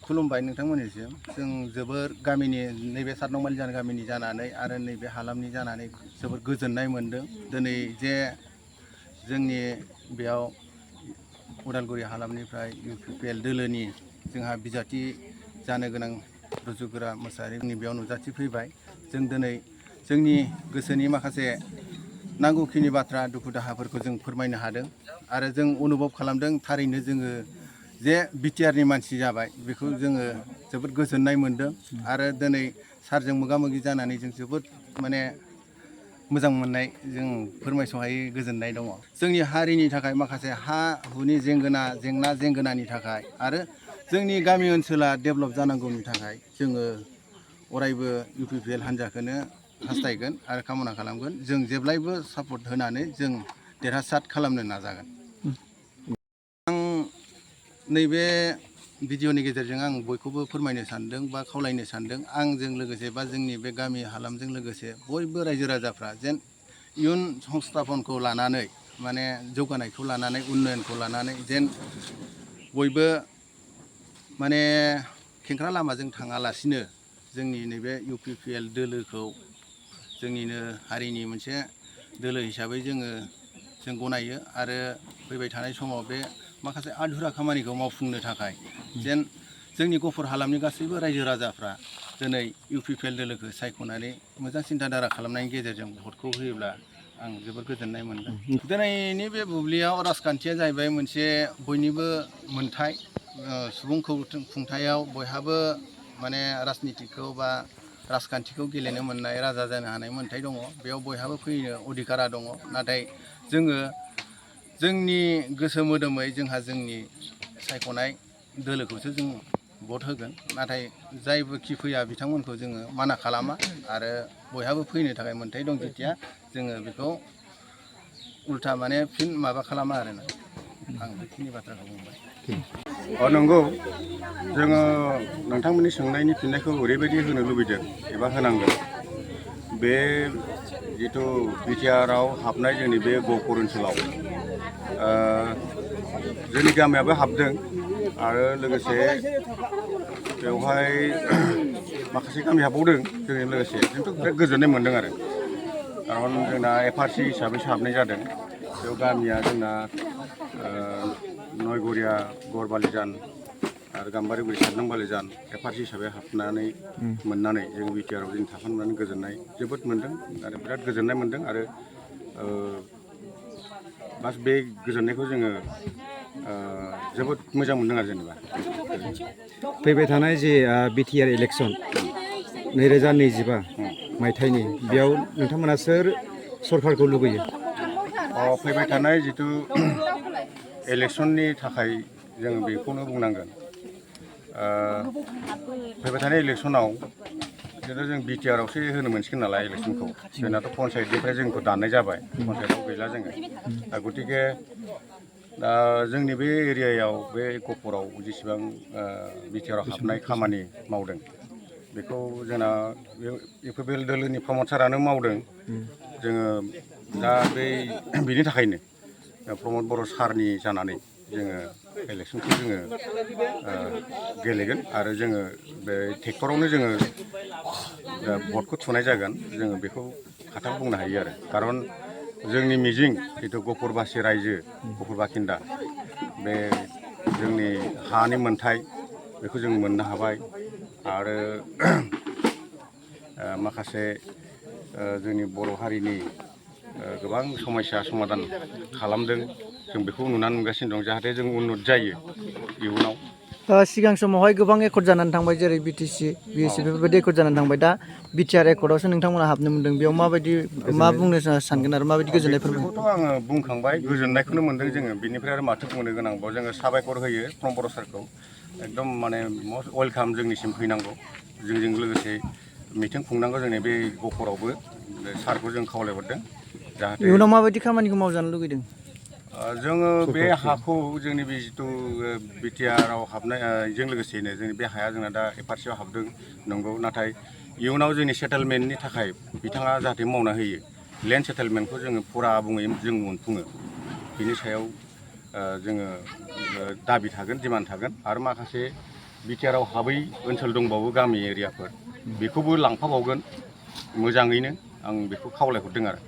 खुलुमबाय नोंथांमोननिसिम जों जोबोर गामिनि नैबे सातनंमालि गामिनि जानानै आरो नैबे हालामनि जानानै जोबोर गोजोननाय मोन्दों। दिनै जे जोंनि बेयाव उदालगुरि हालामनिफ्राय UPPL दोलोनि जोंहा बिजाथि जानो गोनां रुजुगोरा मोसाहारिनि बेयाव नुजाथिफैबाय। जों दिनै जोंनि गोसोनि माखासे नांगौखिनि बाथ्रा दुखु दाहाफोरखौ जों फोरमायनो हादों आरो जों अनुभब खालामदों थारैनो जोङो जे बिटिआरनि मानसि जाबाय बेखौ जोङो जोबोद गोजोननाय मोन्दों आरो दिनै सारजों मोगा मोगि जानानै जों जोबोद माने मोजां मोननाय जों फोरमायस'हायै गोजोननाय दङ। जोंनि हारिनि थाखाय माखासे हा हुनि जेंना जेंगोनानि थाखाय आरो जोंनि गामि ओनसोला डेभेलप जानांगौनि थाखाय जोङो अरायबो UPPL हान्जाखौनो हास्थायगोन आरो कामना खालामगोन। जों जेब्लायबो सापर्ट होनानै जों देरहासार खालामनो नाजागोन। नैबे भिडिअ'नि गेजेरजों आं बयखौबो फोरमायनो सानदों बा खावलायनो सानदों आंजों लोगोसे बा जोंनि बे गामि हालामजों लोगोसे बयबो रायजो राजाफ्रा जेन इयुन संस्थापनखौ लानानै माने जौगानायखौ लानानै उन्नयनखौ लानानै जेन बयबो माने खेंख्रा लामाजों थाङालासिनो जोंनि नैबे UPPL दोलोखौ जोंनिनो हारिनि मोनसे दोलो हिसाबै जों गनायो आरो फैबाय थानाय समाव बे माखासे आधुरा खामानिखौ मावफुंनो थाखाय जेन जोंनि गफुर हालामनि गासैबो रायजो राजाफ्रा दिनै UPPL दोलोखौ सायख'नानै मोजां सिन्थाधारा खालामनायनि गेजेरजों भटखौ होयोब्ला आं जोबोर गोजोननाय मोनगोन। दिनैनि बे बुब्लियाव राजखान्थिया जाहैबाय मोनसे बयनिबो मोनथाय सुबुं खुंथायाव बयहाबो माने राजनितिखौ बा राजखान्थिखौ गेलेनो मोननाय राजा जानो हानाय मोन्थाय दङ। बेयाव बयहाबो फैनो अधिकारा दङ। नाथाय जोङो जोंनि गोसो मोदोमै जोंहा जोंनि सायख'नाय दोलोखौसो जों भट होगोन। नाथाय जायबोखि फैया बिथांमोनखौ जोङो माना खालामा आरो बयहाबो फैनो थाखाय मोन्थाय दं जेथिया जोङो बेखौ उल्था माने फिन माबा खालामा आरोना। आं बेखिनि बाथ्राखौ बुंबाय। नंगौ जोङो नोंथांमोननि सोंनायनि फिननायखौ ओरैबायदि होनो लुबैदों एबा होनांगोन। बे जिथु बिटिआरआव हाबनाय जोंनि बे गहपुर ओनसोलाव जोंनि गामियाबो हाबदों आरो लोगोसे बेवहाय माखासे गामि हाबबावदों जोंजों लोगोसे जोंथ' बिराद गोजोननाय मोन्दों आरो खारन जोंना FRC हिसाबैसो हाबनाय जादों। बेयाव गामिया जोंना नयगरिया गरबालिजान आरो गाम्बारिगुरि सातनंबालिजान FRC हिसाबै हाबनानै मोननानै जों बिटिआरआव जों थाफानो मोननानै गोजोननाय जोबोद मोन्दों आरो बिराद गोजोननाय मोन्दों आरो बास बे गोजोननायखौ जोङो जोबोद मोजां मोन्दों आरो जेनेबा। फैबाय थानाय जे बिटिआर इलेक्सन 2025 मायथाइनि बेयाव नोंथांमोना सोर सरकारखौ लुबैयो? फैबाय थानाय जिथु इलेक्सननि थाखाय जों बेखौनो बुंनांगोन। फैबाय थानाय इलेक्सनाव जितु जों बिटिआरआवसो होनो मोनसिगोन नालाय इलेक्सनखौ जोंनाथ' पन्सायतनिफ्राय जोंखौ दाननाय जाबाय पन्सायतआव गैला जोङो दा गतिके दा जोंनि बे एरियायाव बे गहपुराव जेसेबां बिटिआरआव हाबनाय खामानि मावदों बेखौ जोंना UPPL दोलोनि प्रमद सारानो मावदों। जोङो दा बिनि थाखायनो प्रमद बर' सारनि जानानै जोङो इलेक्सनखौ जोङो गेलेगोन आरो जोङो बे ट्रेक्टरावनो जोङो भटखौ थुनाय जागोन। जोङो बेखौ खोथा बुंनो हायो आरो खारन जोंनि मिजिं जिथु गहपुरबासि रायजो गहपुर बासिन्दा बे जोंनि हानि मोन्थाय बेखौ जों मोननो हाबाय आरो माखासे जोंनि बर' हारिनि गोबां समस्या समाधान खालामदों जों बेखौ नुनानै मोनगासिनो दं जाहाथे जों उन्नत जायो इयुनाव। सिगां समावहाय गोबां एकर्ड जानानै थांबाय जेरै BTC BSC बेफोरबायदि एकर्ड जानानै थांबाय दा बिटिआर एकर्डआवसो नोंथांमोना हाबनो मोन्दों बेयाव माबायदि मा बुंनो सानगोन आरो माबायदि गोजोननाय फोरमायगोन? बेखौथ' आङो बुंखांबाय गोजोननायखौनो मोन्दों जोङो बिनिफ्राय आरो माथो बुंनो गोनांबाव जोङो साबायखर होयो प्रमद बर' सारखौ एकदम माने मस्ट वेलकाम जोंनिसिम फैनांगौ जोंजों लोगोसे मिटिं खुंनांगौ जोंनि बे गहपुरावबो सारखौ जों खावलायहरदों जाहाथे इयुनाव माबायदि खामानिखौ मावजानो लुगैदों? जोङो बे हाखौ जोंनि बे जिथु बिटिआरआव हाबनायजों लोगोसेनो जोंनि बे हाया जोंना दा FRCआव हाबदों नंगौ नाथाय इयुनाव जोंनि सेटेलमेन्टनि थाखाय बिथाङा जाहाथे मावना होयो लेन्ड सेटेलमेन्टखौ जोङो फुरा आबुङै जों मोनफुङो बिनि सायाव जोङो दाबि थागोन डिमान्ड थागोन आरो माखासे बिटिआरआव हाबै ओनसोल दंबावो गामि एरियाफोर बेखौबो लांफाबावगोन मोजाङैनो आं बेखौ खावलायहरदों आरो